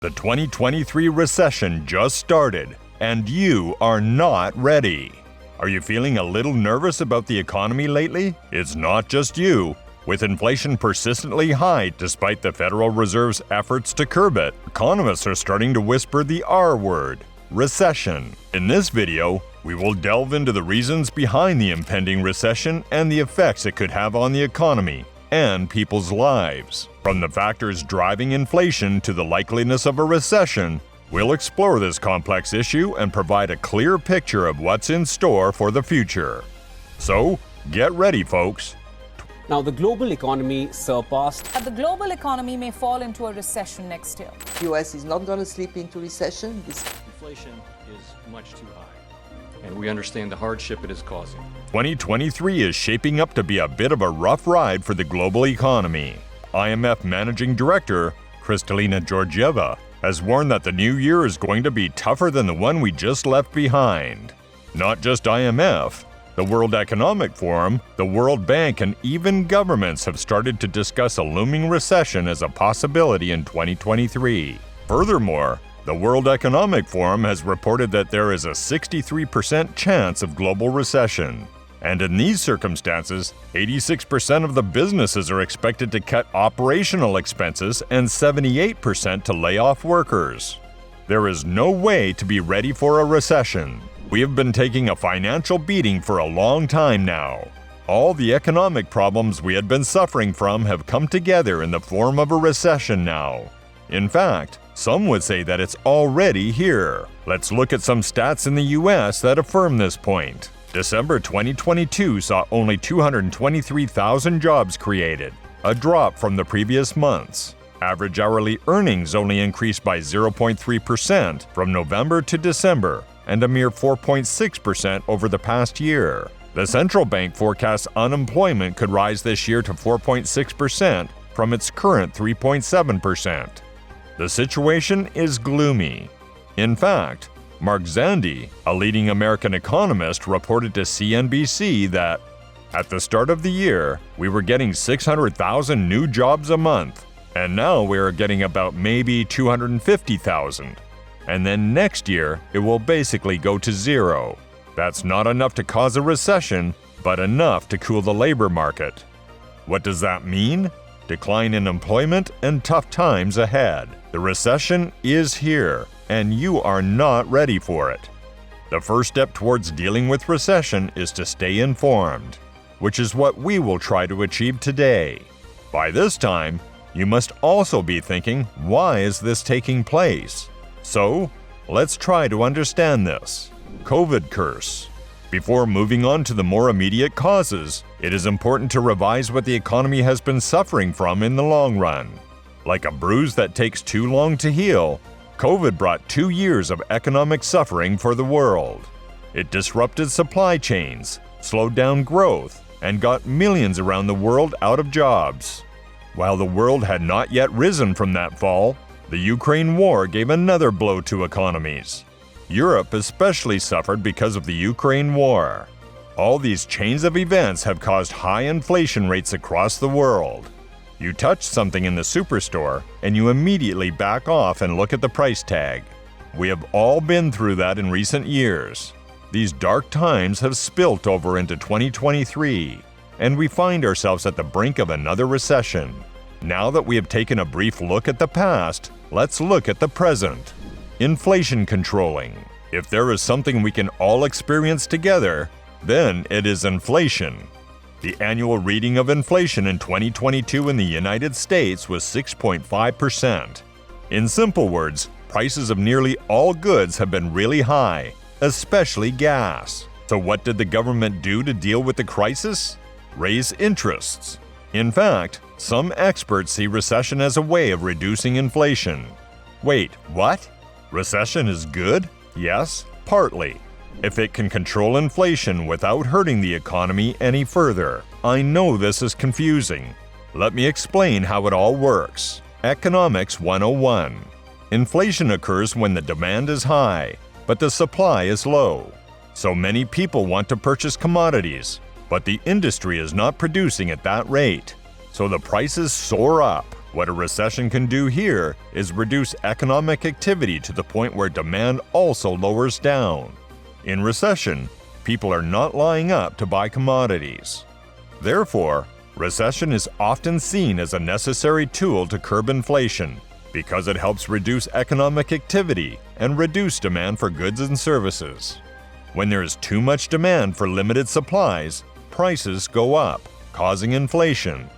The 2023 recession just started, and you are not ready. Are you feeling a little nervous about the economy lately? It's not just you. With inflation persistently high despite the Federal Reserve's efforts to curb it, economists are starting to whisper the R word, recession. In this video, we will delve into the reasons behind the impending recession and the effects it could have on the economy and people's lives. From the factors driving inflation to the likeliness of a recession, we'll explore this complex issue and provide a clear picture of what's in store for the future. So, get ready, folks. Now, the global economy surpassed. The global economy may fall into a recession next year. The US is not going to slip into recession. Inflation is much too high, and we understand the hardship it is causing. 2023 is shaping up to be a bit of a rough ride for the global economy. IMF Managing Director Kristalina Georgieva has warned that the new year is going to be tougher than the one we just left behind. Not just IMF, the World Economic Forum, the World Bank, and even governments have started to discuss a looming recession as a possibility in 2023. Furthermore, the World Economic Forum has reported that there is a 63% chance of global recession. And in these circumstances, 86% of the businesses are expected to cut operational expenses and 78% to lay off workers. There is no way to be ready for a recession. We have been taking a financial beating for a long time now. All the economic problems we had been suffering from have come together in the form of a recession now. In fact, some would say that it's already here. Let's look at some stats in the US that affirm this point. December 2022 saw only 223,000 jobs created, a drop from the previous months. Average hourly earnings only increased by 0.3% from November to December, and a mere 4.6% over the past year. The central bank forecasts unemployment could rise this year to 4.6% from its current 3.7%. The situation is gloomy. In fact, Mark Zandi, a leading American economist, reported to CNBC that, at the start of the year, we were getting 600,000 new jobs a month, and now we are getting about maybe 250,000. And then next year, it will basically go to zero. That's not enough to cause a recession, but enough to cool the labor market. What does that mean? Decline in employment and tough times ahead. The recession is here, and you are not ready for it. The first step towards dealing with recession is to stay informed, which is what we will try to achieve today. By this time, you must also be thinking, why is this taking place? So, let's try to understand this. COVID curse. Before moving on to the more immediate causes, it is important to revise what the economy has been suffering from in the long run. Like a bruise that takes too long to heal, COVID brought 2 years of economic suffering for the world. It disrupted supply chains, slowed down growth, and got millions around the world out of jobs. While the world had not yet risen from that fall, the Ukraine war gave another blow to economies. Europe especially suffered because of the Ukraine war. All these chains of events have caused high inflation rates across the world. You touch something in the superstore, and you immediately back off and look at the price tag. We have all been through that in recent years. These dark times have spilt over into 2023, and we find ourselves at the brink of another recession. Now that we have taken a brief look at the past, let's look at the present. Inflation controlling. If there is something we can all experience together, then it is inflation. The annual reading of inflation in 2022 in the United States was 6.5%. In simple words, prices of nearly all goods have been really high, especially gas. So what did the government do to deal with the crisis? Raise interests. In fact, some experts see recession as a way of reducing inflation. Wait, what? Recession is good? Yes, partly. If it can control inflation without hurting the economy any further. I know this is confusing. Let me explain how it all works. Economics 101. Inflation occurs when the demand is high, but the supply is low. So many people want to purchase commodities, but the industry is not producing at that rate. So the prices soar up. What a recession can do here is reduce economic activity to the point where demand also lowers down. In recession, people are not lining up to buy commodities. Therefore, recession is often seen as a necessary tool to curb inflation because it helps reduce economic activity and reduce demand for goods and services. When there is too much demand for limited supplies, prices go up, causing inflation.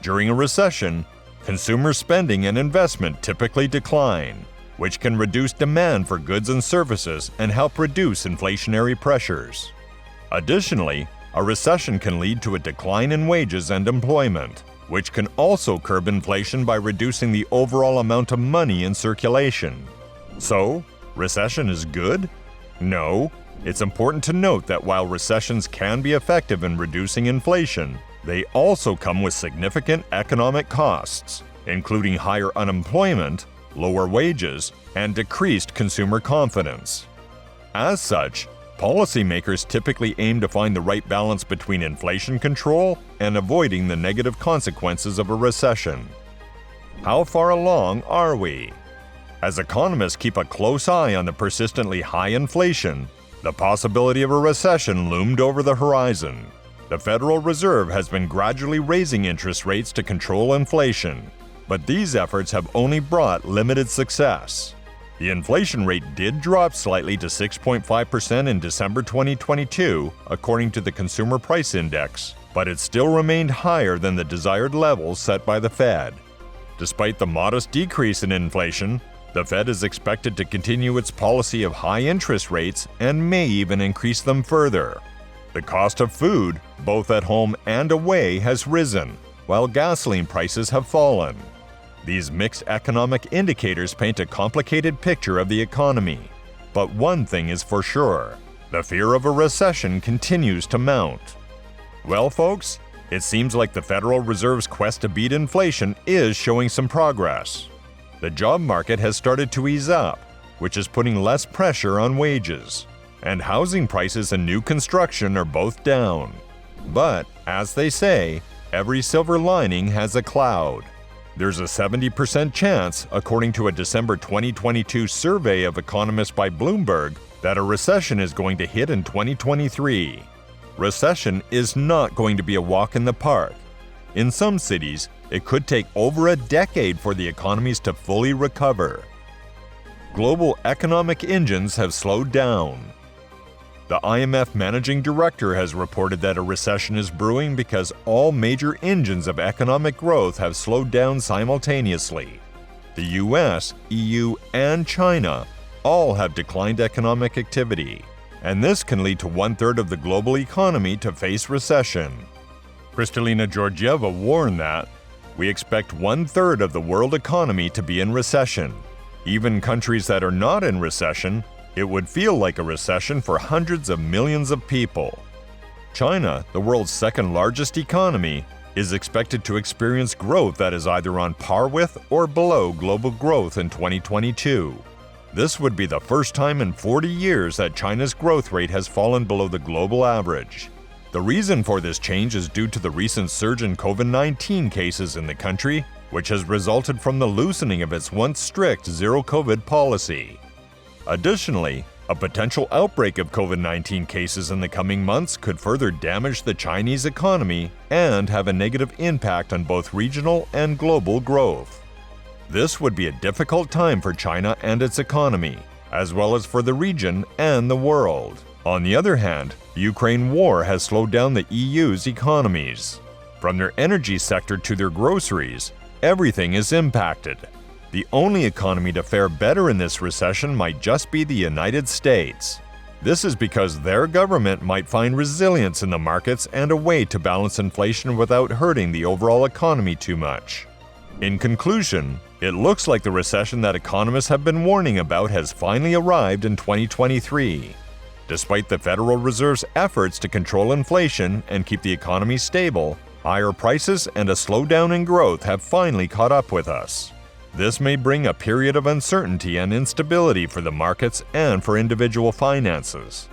During a recession, consumer spending and investment typically decline, which can reduce demand for goods and services and help reduce inflationary pressures. Additionally, a recession can lead to a decline in wages and employment, which can also curb inflation by reducing the overall amount of money in circulation. So, recession is good? No. It's important to note that while recessions can be effective in reducing inflation, they also come with significant economic costs, including higher unemployment, lower wages, and decreased consumer confidence. As such, policymakers typically aim to find the right balance between inflation control and avoiding the negative consequences of a recession. How far along are we? As economists keep a close eye on the persistently high inflation, the possibility of a recession loomed over the horizon. The Federal Reserve has been gradually raising interest rates to control inflation, but these efforts have only brought limited success. The inflation rate did drop slightly to 6.5% in December 2022, according to the Consumer Price Index, but it still remained higher than the desired levels set by the Fed. Despite the modest decrease in inflation, the Fed is expected to continue its policy of high interest rates and may even increase them further. The cost of food, both at home and away, has risen, while gasoline prices have fallen. These mixed economic indicators paint a complicated picture of the economy. But one thing is for sure: the fear of a recession continues to mount. Well, folks, it seems like the Federal Reserve's quest to beat inflation is showing some progress. The job market has started to ease up, which is putting less pressure on wages. And housing prices and new construction are both down. But, as they say, every silver lining has a cloud. There's a 70% chance, according to a December 2022 survey of economists by Bloomberg, that a recession is going to hit in 2023. Recession is not going to be a walk in the park. In some cities, it could take over a decade for the economies to fully recover. Global economic engines have slowed down. The IMF Managing Director has reported that a recession is brewing because all major engines of economic growth have slowed down simultaneously. The US, EU, and China all have declined economic activity, and this can lead to one-third of the global economy to face recession. Kristalina Georgieva warned that we expect one-third of the world economy to be in recession. Even countries that are not in recession, it would feel like a recession for hundreds of millions of people. China, the world's second-largest economy, is expected to experience growth that is either on par with or below global growth in 2022. This would be the first time in 40 years that China's growth rate has fallen below the global average. The reason for this change is due to the recent surge in COVID-19 cases in the country, which has resulted from the loosening of its once strict zero-COVID policy. Additionally, a potential outbreak of COVID-19 cases in the coming months could further damage the Chinese economy and have a negative impact on both regional and global growth. This would be a difficult time for China and its economy, as well as for the region and the world. On the other hand, the Ukraine war has slowed down the EU's economies. From their energy sector to their groceries, everything is impacted. The only economy to fare better in this recession might just be the United States. This is because their government might find resilience in the markets and a way to balance inflation without hurting the overall economy too much. In conclusion, it looks like the recession that economists have been warning about has finally arrived in 2023. Despite the Federal Reserve's efforts to control inflation and keep the economy stable, higher prices and a slowdown in growth have finally caught up with us. This may bring a period of uncertainty and instability for the markets and for individual finances.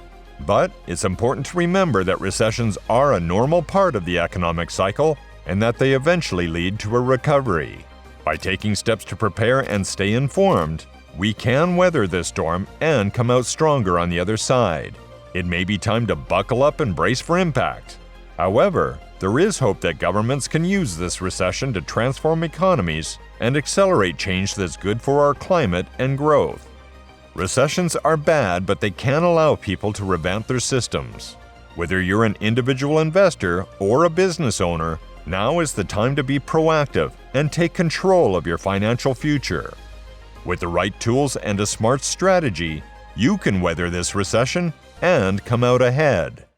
But it's important to remember that recessions are a normal part of the economic cycle and that they eventually lead to a recovery. By taking steps to prepare and stay informed, we can weather this storm and come out stronger on the other side. It may be time to buckle up and brace for impact. However, there is hope that governments can use this recession to transform economies and accelerate change that's good for our climate and growth. Recessions are bad, but they can allow people to revamp their systems. Whether you're an individual investor or a business owner, now is the time to be proactive and take control of your financial future. With the right tools and a smart strategy, you can weather this recession and come out ahead.